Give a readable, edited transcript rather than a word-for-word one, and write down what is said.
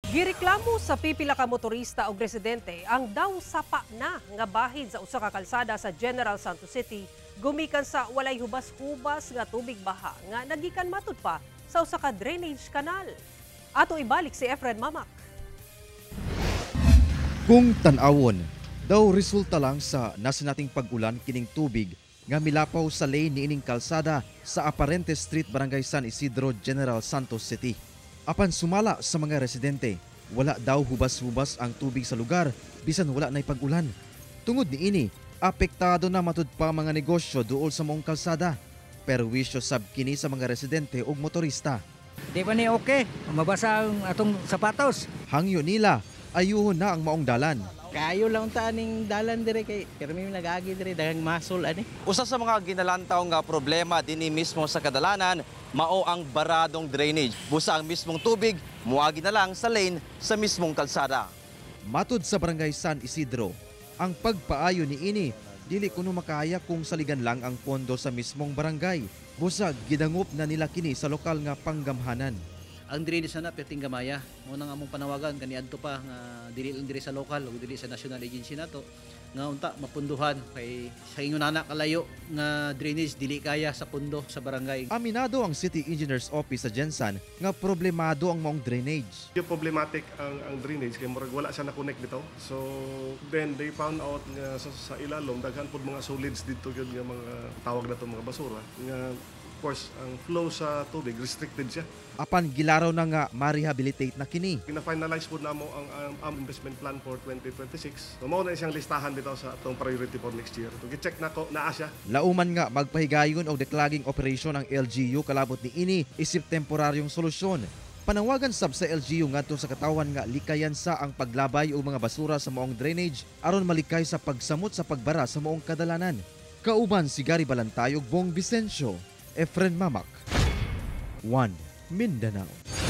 Gireklamo sa pipila ka motorista o residente ang daw sapa na nga bahid sa usa ka kalsada sa General Santos City gumikan sa walay hubas-hubas nga tubig baha nga nagikan matud pa sa usa ka drainage canal. Ato ibalik si Efren Mamak. Kung tan-awon, daw resulta lang sa nasinating pag-ulan kining tubig nga milapaw sa lane niining kalsada sa Aparente Street, Barangay San Isidro, General Santos City. Apan sumala sa mga residente, wala daw hubas-hubas ang tubig sa lugar bisan wala na'y pag-ulan. Tungod niini, apektado na matud pa mga negosyo duol sa maong kalsada. Perwisyo sab kini sa mga residente ug motorista. Di ba ni okay? Mabasa ang atong sapatos. Hangyo nila, ayuhon na ang maong dalan. Kayo lang taaning dalan dire kay pero may nagagi dire daghang masol ani. Usa sa mga ginalantaw nga problema dinhi mismo sa kadalanan mao ang baradong drainage. Busa ang mismong tubig muagi na lang sa lane sa mismong kalsada. Matud sa Barangay San Isidro, ang pagpaayo niini dili kuno makaya kung saligan lang ang pondo sa mismong barangay. Busa gidangup na nila kini sa lokal nga panggamhanan. Ang drainage na perting gamaya mo nang among panawagan kaniadto pa nga dili lang diri sa local ug dili sa national agency nato nga unta mapunduhan kay sa ingon ana kalayo nga drainage dili kaya sa pundo sa barangay. Aminado ang City Engineers Office sa Gensan nga problemado ang maong drainage. Yung problematic ang drainage kay murag wala siya na-connect dito. So then they found out nga sa ilalom daghan pud mga solids dito gyud nga mga tawag na to mga basura nga of course ang flow sa tubig restricted siya. Apan gilaraw na nga ma-rehabilitate na kini. Kina-finalize po na mo ang investment plan for 2026. So mao na siyang listahan dito sa atong priority for next year. So gi-check na ko naa siya. Lauman nga magpahigayon og declogging operation ang LGU kalabot ni ini isip temporaryong solusyon. Panawagan sab sa LGU ngadto sa katawan nga likayan sa ang paglabay og mga basura sa maong drainage aron malikay sa pagsamot sa pagbara sa maong kadalanan. Kauban si Gary Balantayog, Bong Vicencio, Efren Mamak, 1 Mindanao.